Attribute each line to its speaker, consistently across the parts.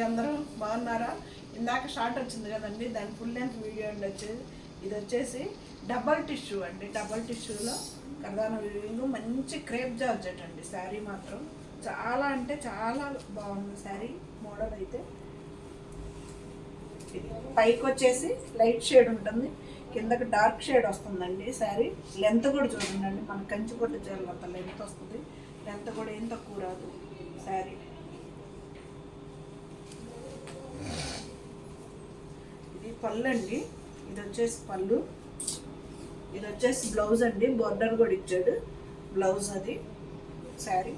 Speaker 1: అందరూ బాగున్నారా? ఇందాక షార్ట్ వచ్చింది కదండి, దాని ఫుల్ లెంత్ వీడియో అండి వచ్చేది. ఇది వచ్చేసి డబల్ టిష్యూ అండి. డబల్ టిష్యూలో కర్దానా వీవింగ్, మంచి క్రేప్ జార్జెట్ అండి. శారీ మాత్రం చాలా అంటే చాలా బాగుంది శారీ మోడల్ అయితే. ఇది పైకి వచ్చేసి లైట్ షేడ్ ఉంటుంది, కిందకి డార్క్ షేడ్ వస్తుందండి. శారీ లెంత్ కూడా చూడండి, మన కంచి కొట్టు చీరలు అంత లెంత్ వస్తుంది. లెంత్ కూడా ఏం తక్కువ రాదు శారీ. ఇది పళ్ళు అండి, ఇది వచ్చేసి పళ్ళు, ఇది వచ్చేసి బ్లౌజ్ అండి. బోర్డర్ కూడా ఇచ్చాడు బ్లౌజ్, అది శారీ.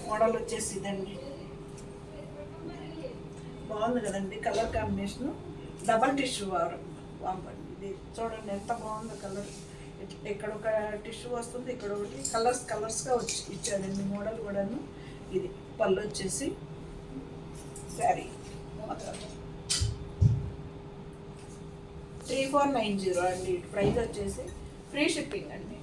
Speaker 1: మోడల్ వచ్చేసి ఇదండి, బాగుంది కదండి. కలర్ కాంబినేషను డబల్ టిష్యూ వాంపండి. ఇది చూడండి ఎంత బాగుందో కలర్. ఇక్కడ ఒక టిష్యూ వస్తుంది, ఇక్కడ ఒకటి కలర్స్గా వచ్చి ఇచ్చాడండి మోడల్ కూడాను. ఇది పళ్ళు వచ్చేసి శారీ మొత్తం 3490 అండి. ప్రైస్ వచ్చేసి ఫ్రీ షిప్పింగ్ అండి.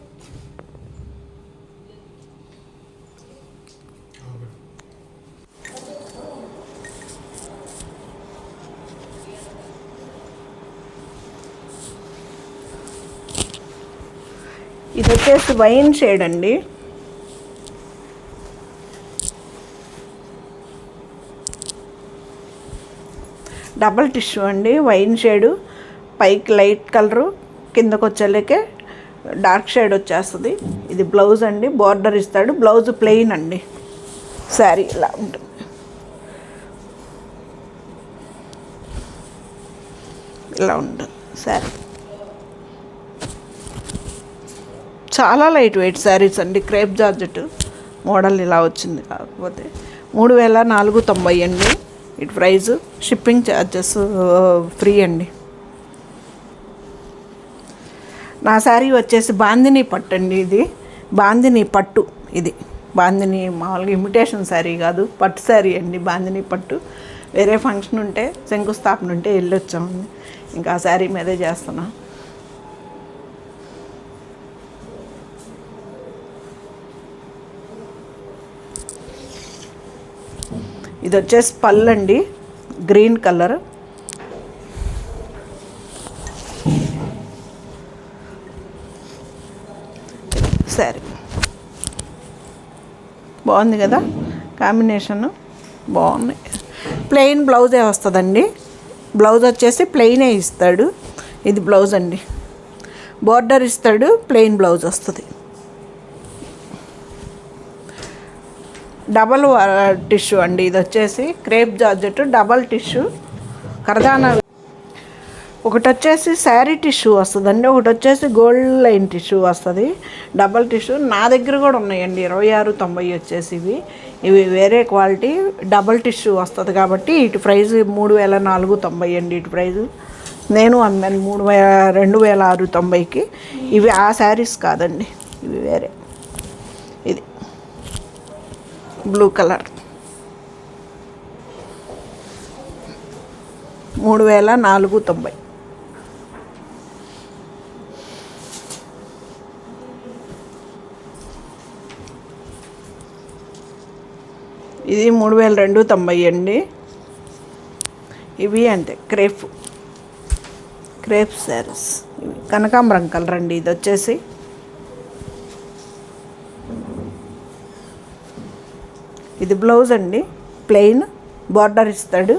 Speaker 1: ఇది వచ్చేసి వైన్ షేడ్ అండి. డబల్ టిష్యూ అండి, వైన్ షేడు, పైకి లైట్ కలరు, కిందకు వచ్చేళ్ళకే డార్క్ షేడ్ వచ్చేస్తుంది. ఇది బ్లౌజ్ అండి, బార్డర్ ఇస్తాడు. బ్లౌజ్ ప్లెయిన్ అండి. శారీ ఇలా ఉంటుంది. ఇలా ఉంటుంది శారీ. చాలా లైట్ వెయిట్ శారీస్ అండి. క్రేప్ జార్జెట్ మోడల్ ఇలా వచ్చింది. కాకపోతే 3490 అండి ఇటు ప్రైజు. షిప్పింగ్ ఛార్జెస్ ఫ్రీ అండి. నా శారీ వచ్చేసి బాందిని పట్టు అండి. ఇది బాందిని పట్టు. ఇది బాందిని మామూలుగా ఇమిటేషన్ శారీ కాదు, పట్టు శారీ అండి. బాందిని పట్టు. వేరే ఫంక్షన్ ఉంటే, శంకుస్థాపన ఉంటే వెళ్ళొచ్చామండి. ఇంకా ఆ శారీ మీదే చేస్తున్నా. ఇది వచ్చేసి పళ్ళు అండి, గ్రీన్ కలర్. సరే, బాగుంది కదా కాంబినేషను, బాగుంది. ప్లెయిన్ బ్లౌజే వస్తుందండి. బ్లౌజ్ వచ్చేసి ప్లెయినే ఇస్తాడు. ఇది బ్లౌజ్ అండి, బార్డర్ ఇస్తాడు, ప్లెయిన్ బ్లౌజ్ వస్తుంది. డబల్ టిష్యూ అండి. ఇది వచ్చేసి క్రేప్ జార్జెట్ డబల్ టిష్యూ కర్దానా. ఒకటి వచ్చేసి శారీ టిష్యూ వస్తుందండి, ఒకటి వచ్చేసి గోల్డ్ లైన్ టిష్యూ వస్తుంది. డబల్ టిష్యూ నా దగ్గర కూడా ఉన్నాయండి. 2690 వచ్చేసి ఇవి వేరే క్వాలిటీ. డబల్ టిష్యూ వస్తుంది కాబట్టి ఇటు ప్రైజ్ 3490 అండి. ఇటు ప్రైజు నేను అమ్మాను 2690కి. ఇవి ఆ శారీస్ కాదండి, ఇవి వేరే. ఇది బ్లూ కలర్ 3490. ఇది 3290 అండి. ఇవి అంతే క్రేప్ శారీస్. ఇవి కనకాంబరం కలర్ అండి. ఇది వచ్చేసి ఇది బ్లౌజ్ అండి, ప్లెయిన్, బార్డర్ ఇస్తాడు.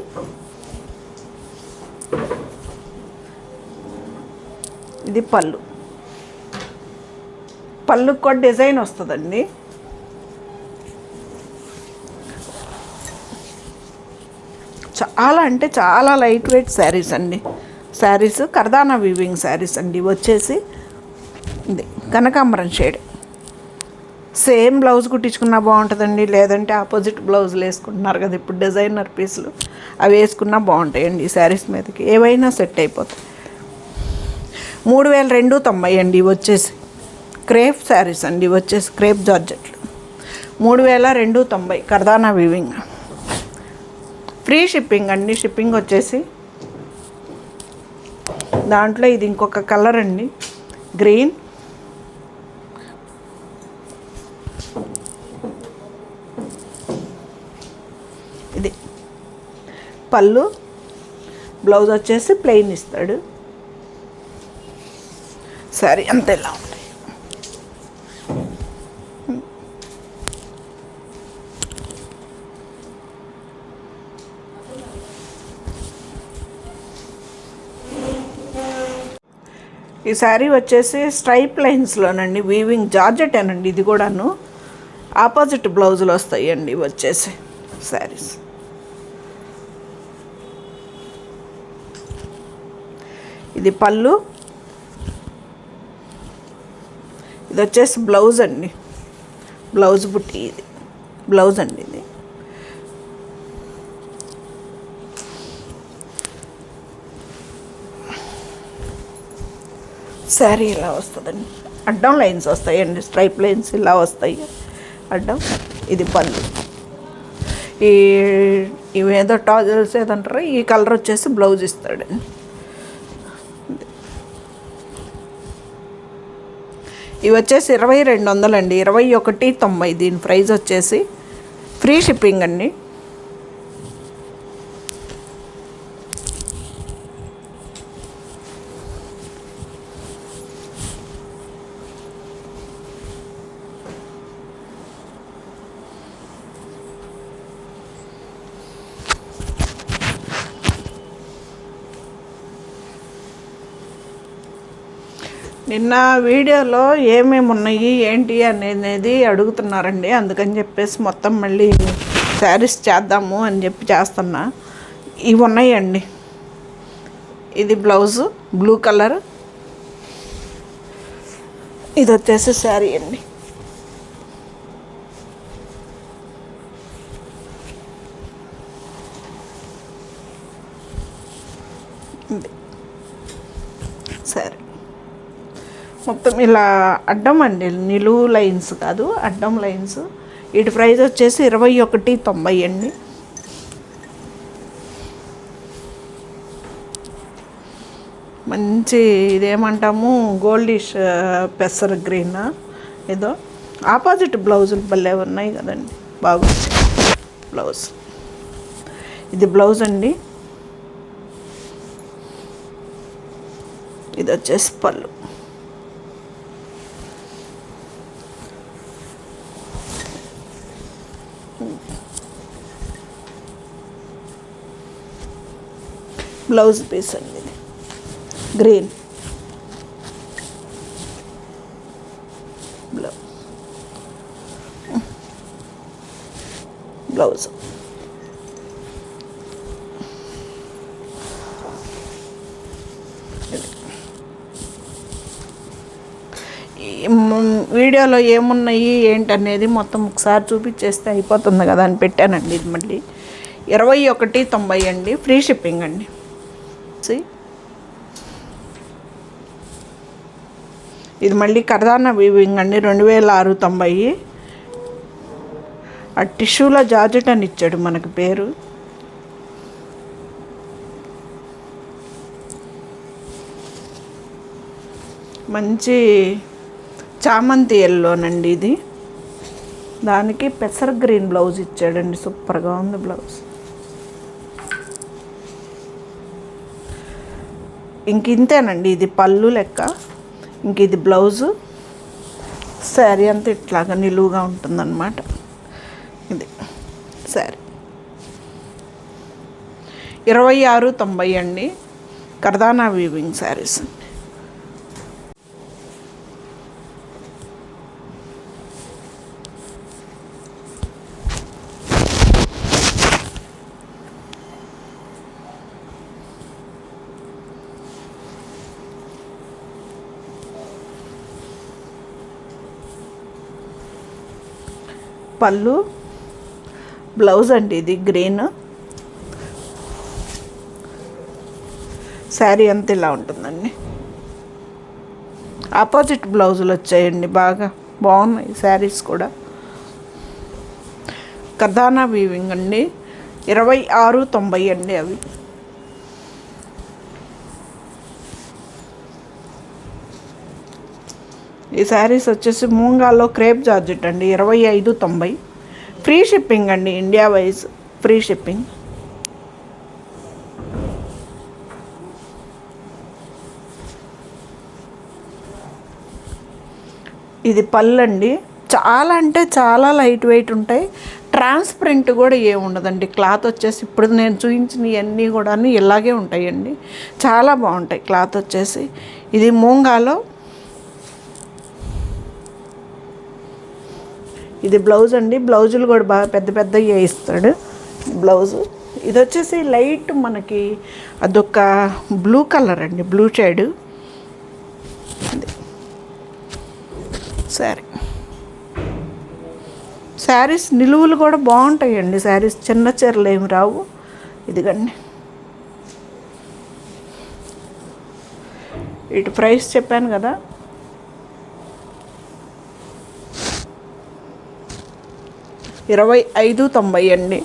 Speaker 1: ఇది పళ్ళు. పళ్ళుకి కూడా డిజైన్ వస్తుందండి. చాలా అంటే చాలా లైట్ వెయిట్ శారీస్ అండి. శారీస్ కర్దానా వీవింగ్ శారీస్ అండి. వచ్చేసి ఇది కనకాంబరం షేడ్. సేమ్ బ్లౌజ్ కుట్టించుకున్నా బాగుంటుందండి, లేదంటే ఆపోజిట్ బ్లౌజులు వేసుకుంటున్నారు కదా ఇప్పుడు డిజైనర్ పీసులు, అవి వేసుకున్నా బాగుంటాయండి. ఈ శారీస్ మీదకి ఏవైనా సెట్ అయిపోతాయి. 3290 అండి. ఇవి వచ్చేసి క్రేప్ శారీస్ అండి. ఇవి వచ్చేసి క్రేప్ జార్జెట్లు 3290 కర్దానా వీవింగ్. ఫ్రీ షిప్పింగ్ అండి. షిప్పింగ్ వచ్చేసి దాంట్లో ఇది ఇంకొక కలర్ అండి, గ్రీన్. పళ్ళు, బ్లౌజ్ వచ్చేసి ప్లెయిన్ ఇస్తాడు. శారీ అంతే ఇలా ఉంటాయి. ఈ శారీ వచ్చేసి స్ట్రైప్ లైన్స్లోనండి, వీవింగ్ జార్జెటేనండి. ఇది కూడాను ఆపోజిట్ బ్లౌజులు వస్తాయండి వచ్చేసి శారీస్. ఇది పళ్ళు, ఇది వచ్చేసి బ్లౌజ్ అండి. బ్లౌజ్ బుట్టి, ఇది బ్లౌజ్ అండి. ఇది శారీ ఇలా వస్తుందండి. అడ్డం లైన్స్ వస్తాయండి, స్ట్రైప్ లైన్స్ ఇలా వస్తాయి అడ్డం. ఇది పళ్ళు. ఇవేదో టాజల్స్ ఏదంటారో ఈ కలర్ వచ్చేసి బ్లౌజ్ ఇస్తాడండి. ఇవి వచ్చేసి 2200 అండి, 2190. దీని ప్రైస్ వచ్చేసి ఫ్రీ షిప్పింగ్ అండి. నిన్న వీడియోలో ఏమేమి ఉన్నాయి ఏంటి అనేది అడుగుతున్నారండి. అందుకని చెప్పేసి మొత్తం మళ్ళీ శారీస్ చేద్దాము అని చెప్పి చేస్తున్నా. ఇవి ఉన్నాయండి. ఇది బ్లౌజు బ్లూ కలర్, ఇది వచ్చేసి శారీ అండి. సరే, మొత్తం ఇలా అడ్డం అండి, నిలువు లైన్స్ కాదు అడ్డం లైన్స్. వీటి ప్రైస్ వచ్చేసి 2190 అండి. మంచి ఇదేమంటాము గోల్డిష్ పెసర్ గ్రీన్ ఏదో. ఆపోజిట్ బ్లౌజులు భలే ఉన్నాయి కదండి, బాగుంది బ్లౌజ్. ఇది బ్లౌజ్ అండి. ఇది వచ్చేసి పళ్ళు. బ్లౌజ్ పీస్ అండి, ఇది గ్రీన్ బ్లౌజ్. వీడియోలో ఏమున్నాయి ఏంటనేది మొత్తం ఒకసారి చూపించేస్తే అయిపోతుంది కదా అని పెట్టానండి. ఇది మళ్ళీ 2190 అండి, ఫ్రీ షిప్పింగ్ అండి. ఇది మళ్ళీ కర్దానా వీవింగ్ అండి, 2690. ఆ టిష్యూలో జార్జెట్ అని ఇచ్చాడు మనకు పేరు. మంచి చామంతి ఎల్లోనండి ఇది. దానికి పెసర్ గ్రీన్ బ్లౌజ్ ఇచ్చాడండి, సూపర్గా ఉంది బ్లౌజ్. ఇంక ఇంతేనండి, ఇది పళ్ళు లెక్క. ఇంక ఇది బ్లౌజు. శారీ అంతా ఇట్లాగా నిలువుగా ఉంటుందన్నమాట. ఇది శారీ 2690 అండి, కర్దానా వీవింగ్ శారీస్. పళ్ళు, బ్లౌజ్ అండి ఇది గ్రీన్. శారీ అంతా ఇలా ఉంటుందండి. ఆపోజిట్ బ్లౌజులు వచ్చాయండి, బాగా బాగున్నాయి శారీస్ కూడా. కర్దానా వీవింగ్ అండి, 2690 అండి అవి. ఈ శారీస్ వచ్చేసి మూంగాలో క్రేప్ జార్జెట్ అండి, 2590. ఫ్రీ షిప్పింగ్ అండి, ఇండియా వైజ్ ఫ్రీ షిప్పింగ్. ఇది పళ్ళు అండి. చాలా అంటే చాలా లైట్ వెయిట్ ఉంటాయి. ట్రాన్స్పరెంట్ కూడా ఏముండదండి. క్లాత్ వచ్చేసి ఇప్పుడు నేను చూపించినవి అన్నీ కూడా ఇలాగే ఉంటాయండి. చాలా బాగుంటాయి క్లాత్ వచ్చేసి. ఇది మూంగాలో. ఇది బ్లౌజ్ అండి. బ్లౌజులు కూడా బాగా పెద్ద పెద్దగా ఇస్తాడు బ్లౌజు. ఇది వచ్చేసి లైట్ మనకి అదొక బ్లూ కలర్ అండి, బ్లూ షేడు. శారీస్ నిలువులు కూడా బాగుంటాయండి. శారీస్ చిన్న చీరలు ఏమి రావు. ఇదిగండి. ఇటు ప్రైస్ చెప్పాను కదా. $25.90 అండి,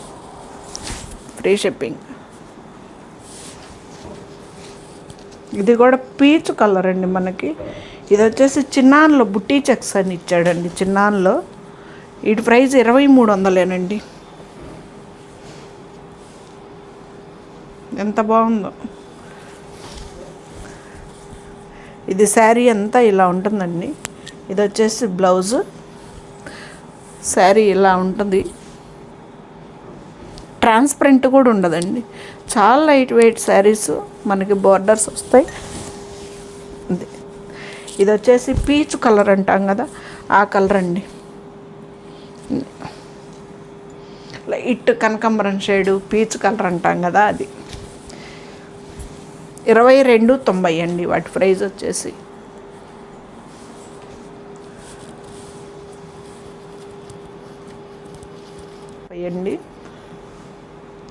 Speaker 1: ఫ్రీ షిప్పింగ్. ఇది కూడా పీచు కలర్ అండి మనకి. ఇది వచ్చేసి చిన్నాన్లో బుట్టి చెక్స్ అని ఇచ్చాడండి. చిన్నాన్లో వీటి ప్రైస్ 2300 ఎంత బాగుందో. ఇది శారీ అంతా ఇలా ఉంటుందండి. ఇది వచ్చేసి బ్లౌజు. శారీ ఇలా ఉంటుంది. ట్రాన్స్పరెంట్ కూడా ఉండదండి. చాలా లైట్ వెయిట్ శారీస్. మనకి బోర్డర్స్ వస్తాయి. ఇది వచ్చేసి పీచు కలర్ అంటాం కదా, ఆ కలర్ అండి. లైట్ కనకాంబరం షేడు పీచు కలర్ అంటాం కదా, అది. 22.90 అండి వాటి ప్రైస్ వచ్చేసి. అండి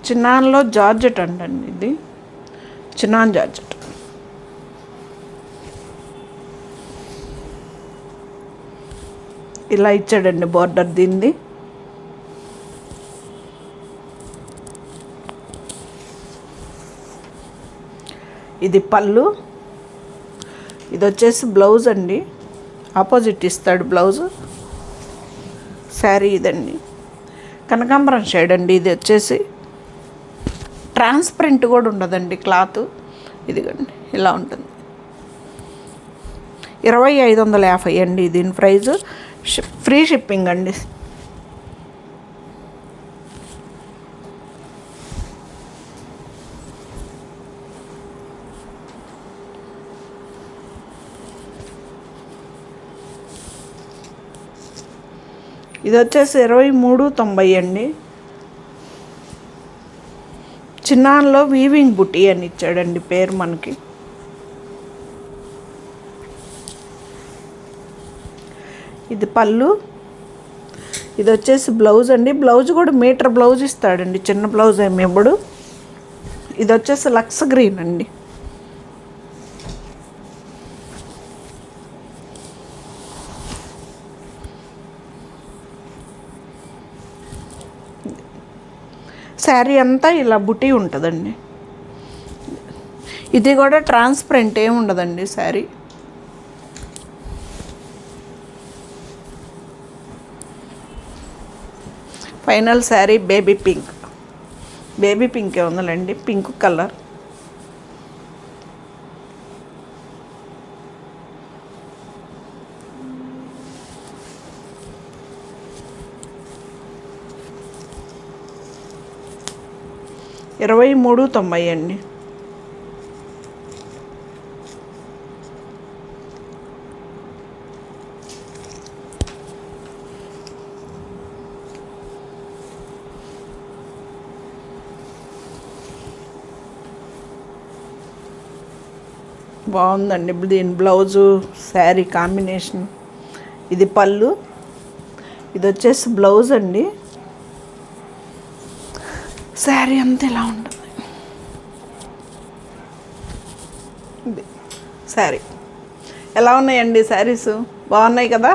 Speaker 1: చిన్నాన్లో జార్జెట్ అంటండి. ఇది చిన్నాన్ జార్జెట్. ఇలా ఇచ్చాడండి బోర్డర్ దీనిది. ఇది పళ్ళు. ఇది వచ్చేసి బ్లౌజ్ అండి. ఆపోజిట్ ఇస్తాడు బ్లౌజు. శారీ ఇదండి, కనకాంబరం షేడ్ అండి. ఇది వచ్చేసి ట్రాన్స్పరెంట్ కూడా ఉండదండి క్లాత్. ఇదిగండి ఇలా ఉంటుంది. 2550 అండి దీని ప్రైజు. ఫ్రీ షిప్పింగ్ అండి. ఇది వచ్చేసి 23.90 అండి. చిన్నాన్లో వీవింగ్ బుటీ అని ఇచ్చాడండి పేరు మనకి. ఇది పళ్ళు. ఇది వచ్చేసి బ్లౌజ్ అండి. బ్లౌజ్ కూడా మీటర్ బ్లౌజ్ ఇస్తాడండి, చిన్న బ్లౌజ్ ఏమి ఇవ్వడు. ఇది వచ్చేసి లక్స్ గ్రీన్ అండి. శారీ అంతా ఇలా బుటీ ఉంటుందండి. ఇది కూడా ట్రాన్స్పరెంట్ ఏమి ఉండదండి sari. Final sari baby pink. Baby పింకే ఉందండి, పింక్ కలర్. $23.90 అండి. బాగుందండి దీని బ్లౌజు శారీ కాంబినేషన్. ఇది పళ్ళు. ఇది వచ్చేసి బ్లౌజ్ అండి. శారీ అంతా ఇలా ఉంటుంది. ఇది శారీ. ఎలా ఉన్నాయండి శారీస్? బాగున్నాయి కదా.